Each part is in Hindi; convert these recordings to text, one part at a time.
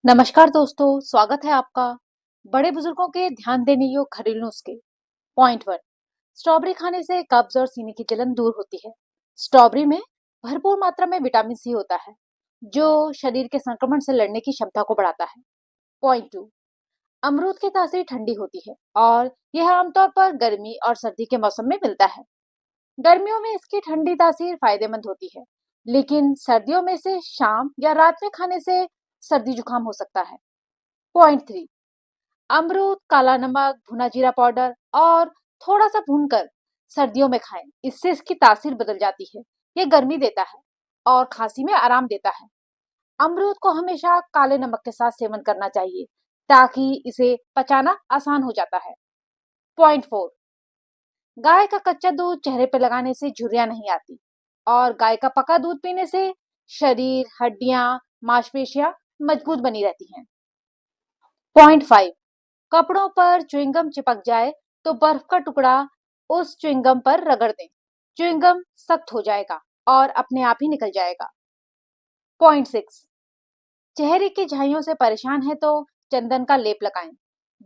नमस्कार दोस्तों, स्वागत है आपका। बड़े बुजुर्गों के ध्यान देने योग्य घरेलू नुस्खे। पॉइंट वन, स्ट्रॉबेरी खाने से कब्ज और सीने की जलन दूर होती है। स्ट्रॉबेरी में भरपूर मात्रा में विटामिन सी होता है, जो शरीर के संक्रमण से लड़ने की क्षमता को बढ़ाता है। पॉइंट टू, अमरूद की तासीर ठंडी होती है और यह आमतौर पर गर्मी और सर्दी के मौसम में मिलता है। गर्मियों में इसकी ठंडी तासीर फायदेमंद होती है, लेकिन सर्दियों में इसे शाम या रात में खाने से सर्दी जुकाम हो सकता है। पॉइंट थ्री, अमरूद, काला नमक, भुना जीरा पाउडर और थोड़ा सा भूनकर सर्दियों में खाएं। इससे इसकी तासीर बदल जाती है। ये गर्मी देता है और खांसी में आराम देता है। अमरूद को हमेशा काले नमक के साथ सेवन करना चाहिए, ताकि इसे पचाना आसान हो जाता है। पॉइंट फोर, गाय का कच्चा दूध चेहरे पर लगाने से झुर्रियां नहीं आती और गाय का पका दूध पीने से शरीर, हड्डियां, मांसपेशियां मजबूत बनी रहती हैं। पॉइंट फाइव, कपड़ों पर च्युइंगम चिपक जाए तो बर्फ का टुकड़ा उस च्युइंगम पर रगड़ दें। च्युइंगम सख्त हो जाएगा और अपने आप ही निकल जाएगा। पॉइंट सिक्स, चेहरे की झाइयों से परेशान है तो चंदन का लेप लगाएं।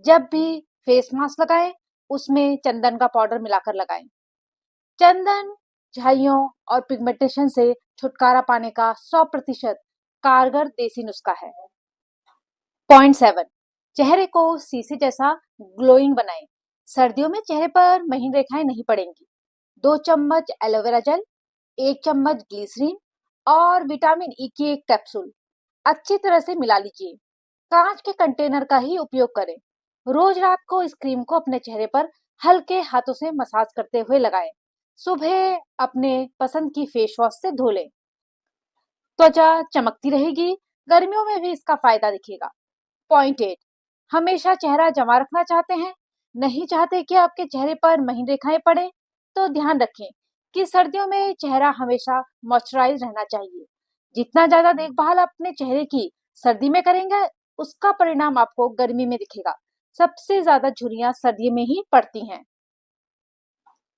जब भी फेस मास्क लगाएं, उसमें चंदन का पाउडर मिलाकर लगाएं। चंदन झाइयों और पिगमेंटेशन से छुटकारा पाने का 100% कारगर देसी नुस्खा है। पॉइंट सेवन, चेहरे को शीशे जैसा ग्लोइंग बनाएं। सर्दियों में चेहरे पर महीन रेखाएं नहीं पड़ेंगी। 2 चम्मच एलोवेरा जेल, 1 चम्मच ग्लिसरीन और विटामिन ई की एक कैप्सूल अच्छी तरह से मिला लीजिए। कांच के कंटेनर का ही उपयोग करें। रोज रात को इस क्रीम को अपने चेहरे पर हल्के हाथों से मसाज करते हुए लगाएं। सुबह अपने पसंद की फेस वॉश से धो लें। त्वचा चमकती रहेगी। गर्मियों में भी इसका फायदा दिखेगा। पॉइंट एट, हमेशा चेहरा जमा रखना चाहते हैं, नहीं चाहते कि आपके चेहरे पर महीन रेखाएं पड़े, तो ध्यान रखें कि सर्दियों में चेहरा हमेशा मॉइस्चराइज रहना चाहिए। जितना ज्यादा देखभाल अपने चेहरे की सर्दी में करेंगे, उसका परिणाम आपको गर्मी में दिखेगा। सबसे ज्यादा झुर्रियां सर्दी में ही पड़ती हैं।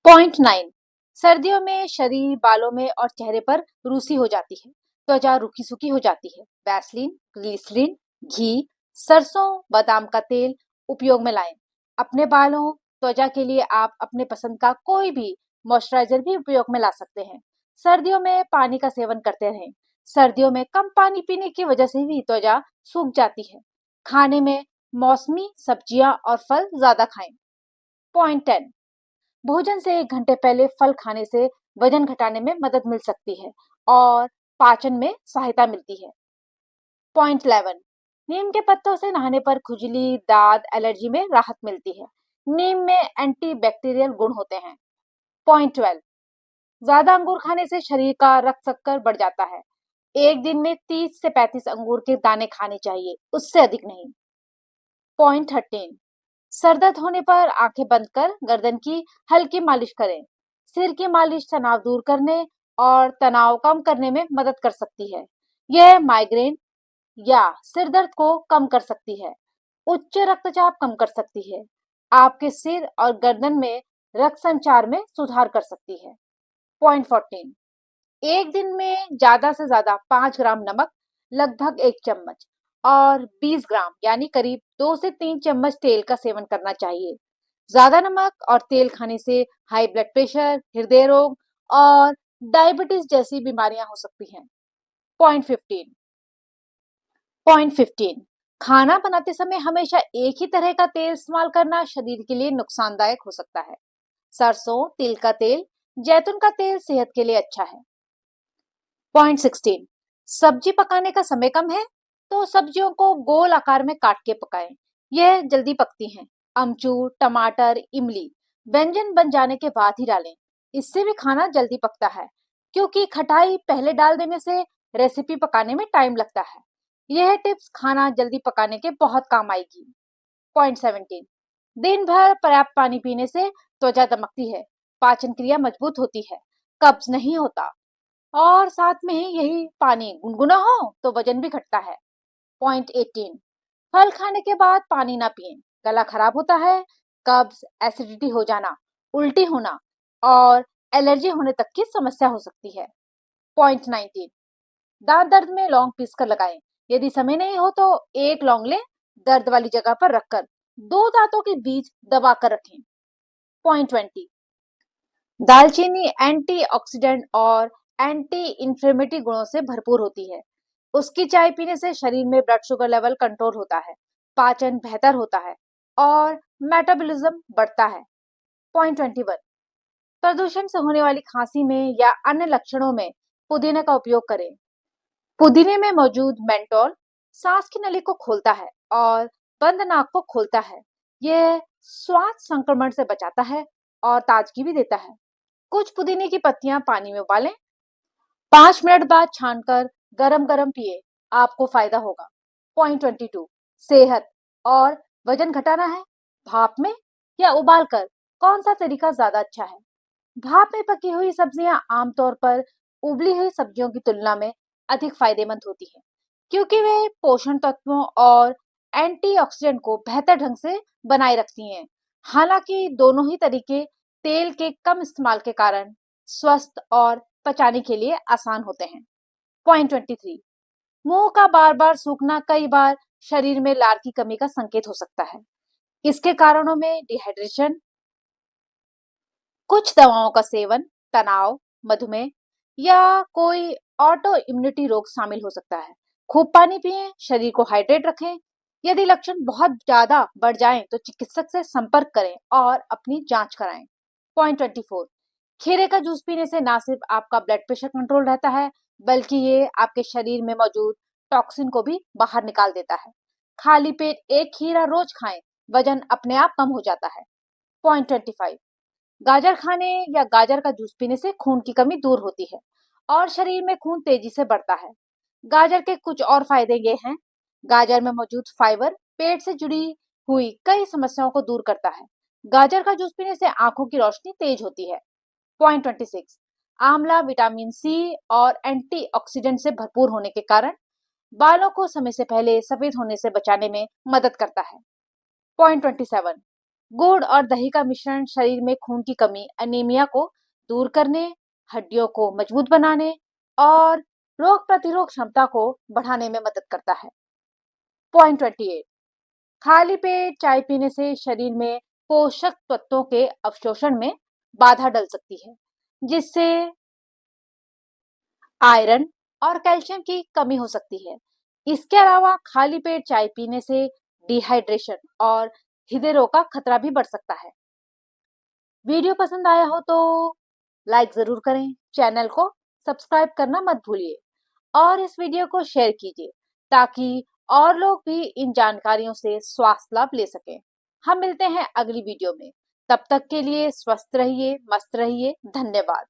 पॉइंट नाइन, सर्दियों में शरीर, बालों में और चेहरे पर रूसी हो जाती है। त्वचा रूखी सूखी हो जाती है। वैसलीन, ग्लिसरीन, घी, सरसों, बादाम का तेल उपयोग में लाएं। अपने बालों, त्वचा के लिए आप अपने पसंद का कोई भी मॉइस्चराइजर भी उपयोग में ला सकते हैं। सर्दियों में पानी का सेवन करते रहें। सर्दियों में कम पानी पीने की वजह से भी त्वचा सूख जाती है। खाने में मौसमी सब्जियां और फल ज्यादा खाएं। पॉइंट टेन, भोजन से 1 घंटे पहले फल खाने से वजन घटाने में मदद मिल सकती है और पाचन में सहायता मिलती है। पॉइंट 11, नीम के पत्तों से नहाने पर खुजली, दाद, एलर्जी में राहत मिलती है। नीम में एंटीबैक्टीरियल गुण होते हैं। पॉइंट 12, ज्यादा अंगूर खाने से शरीर का रक्त शक्कर बढ़ जाता है। एक दिन में 30 से 35 अंगूर के दाने खाने चाहिए, उससे अधिक नहीं। पॉइंट 13, सर दर्द होने पर आंखें बंद कर गर्दन की हल्की मालिश करें। सिर की मालिश तनाव दूर करने और तनाव कम करने में मदद कर सकती है। यह माइग्रेन या सिर दर्द को कम कर सकती है। उच्च रक्तचाप कम कर सकती है। आपके सिर और गर्दन में रक्त संचार में सुधार कर सकती है। पॉइंट 14, एक दिन में ज्यादा से ज्यादा 5 ग्राम नमक, लगभग 1 चम्मच, और 20 ग्राम यानी करीब 2 से 3 चम्मच तेल का सेवन करना चाहिए। ज्यादा नमक और तेल खाने से हाई ब्लड प्रेशर, हृदय रोग और डायबिटीज जैसी बीमारियां हो सकती हैं। पॉइंट 15, खाना बनाते समय हमेशा एक ही तरह का तेल इस्तेमाल करना शरीर के लिए नुकसानदायक हो सकता है। सरसों, तिल का तेल, जैतून का तेल सेहत के लिए अच्छा है। पॉइंट 16, सब्जी पकाने का समय कम है तो सब्जियों को गोल आकार में काट के पकाएं। यह जल्दी पकती हैं। अमचूर, टमाटर, इमली व्यंजन बन जाने के बाद ही डालें। इससे भी खाना जल्दी पकता है, क्योंकि खटाई पहले डाल देने से रेसिपी पकाने में टाइम लगता है। यह टिप्स खाना जल्दी पकाने के बहुत काम आएगी। पॉइंट 17, दिन भर पर्याप्त पानी पीने से त्वचा दमकती है, पाचन क्रिया मजबूत होती है, कब्ज नहीं होता और साथ में ही यही पानी गुनगुना हो तो वजन भी घटता है। पॉइंट 18, फल खाने के बाद पानी ना पिएं, गला खराब होता है। कब्ज, एसिडिटी हो जाना, उल्टी होना और एलर्जी होने तक की समस्या हो सकती है। पॉइंट 19, दांत दर्द में लौंग पीस कर लगाएं। यदि समय नहीं हो तो एक लौंग लें, दर्द वाली जगह पर रखकर 2 दांतों के बीच दबाकर रखें। पॉइंट 20, दालचीनी एंटीऑक्सीडेंट और एंटी इंफ्लेमेटरी गुणों से भरपूर होती है। उसकी चाय पीने से शरीर में ब्लड शुगर लेवल कंट्रोल होता है, पाचन बेहतर होता है और मेटाबॉलिज्म बढ़ता है। पॉइंट 21, प्रदूषण से होने वाली खांसी में या अन्य लक्षणों में पुदीने का उपयोग करें। पुदीने में मौजूद मेंटोल सांस की नली को खोलता है और बंद नाक को खोलता है। यह श्वास संक्रमण से बचाता है और ताजगी भी देता है। कुछ पुदीने की पत्तियां पानी में उबालें, 5 मिनट बाद छानकर गरम गरम पिए, आपको फायदा होगा। पॉइंट 22, सेहत और वजन घटाना है, भाप में या उबालकर कौन सा तरीका ज्यादा अच्छा है? भाप में पकी हुई सब्जियां आमतौर पर उबली हुई सब्जियों की तुलना में अधिक फायदेमंद होती हैं, क्योंकि वे पोषण तत्वों और एंटीऑक्सीडेंट को बेहतर ढंग से बनाए रखती हैं। हालांकि दोनों ही तरीके तेल के कम इस्तेमाल के कारण स्वस्थ और पचाने के लिए आसान होते हैं। पॉइंट 23, मुंह का बार बार सूखना कई बार शरीर में लार की कमी का संकेत हो सकता है। इसके कारणों में डिहाइड्रेशन, कुछ दवाओं का सेवन, तनाव, मधुमेह या कोई ऑटो इम्यूनिटी रोग शामिल हो सकता है। खूब पानी पिएं, शरीर को हाइड्रेट रखें। यदि लक्षण बहुत ज्यादा बढ़ जाएं तो चिकित्सक से संपर्क करें और अपनी जांच कराएं। पॉइंट 24, खीरे का जूस पीने से ना सिर्फ आपका ब्लड प्रेशर कंट्रोल रहता है, बल्कि ये आपके शरीर में मौजूद टॉक्सिन को भी बाहर निकाल देता है। खाली पेट एक खीरा रोज खाएं, वजन अपने आप कम हो जाता है। पॉइंट 25, गाजर खाने या गाजर का जूस पीने से खून की कमी दूर होती है और शरीर में खून तेजी से बढ़ता है। गाजर के कुछ और फायदे ये हैं। गाजर में मौजूद फाइबर पेट से जुड़ी हुई कई समस्याओं को दूर करता है। गाजर का जूस पीने से आंखों की रोशनी तेज होती है। पॉइंट 26, आंवला विटामिन सी और एंटीऑक्सीडेंट से भरपूर होने के कारण बालों को समय से पहले सफेद होने से बचाने में मदद करता है। पॉइंट 27, गुड़ और दही का मिश्रण शरीर में खून की कमी, अनीमिया को दूर करने, हड्डियों को मजबूत बनाने और रोग प्रतिरोध क्षमता को बढ़ाने में मदद करता है। पॉइंट 28, खाली पेट चाय पीने से शरीर में पोषक तत्वों के अवशोषण में बाधा डल सकती है, जिससे आयरन और कैल्शियम की कमी हो सकती है। इसके अलावा खाली पेट चाय पीने से डिहाइड्रेशन और हृदय रोग का खतरा भी बढ़ सकता है। वीडियो पसंद आया हो तो लाइक जरूर करें, चैनल को सब्सक्राइब करना मत भूलिए और इस वीडियो को शेयर कीजिए ताकि और लोग भी इन जानकारियों से स्वास्थ्य लाभ ले सकें। हम मिलते हैं अगली वीडियो में। तब तक के लिए स्वस्थ रहिए, मस्त रहिए। धन्यवाद।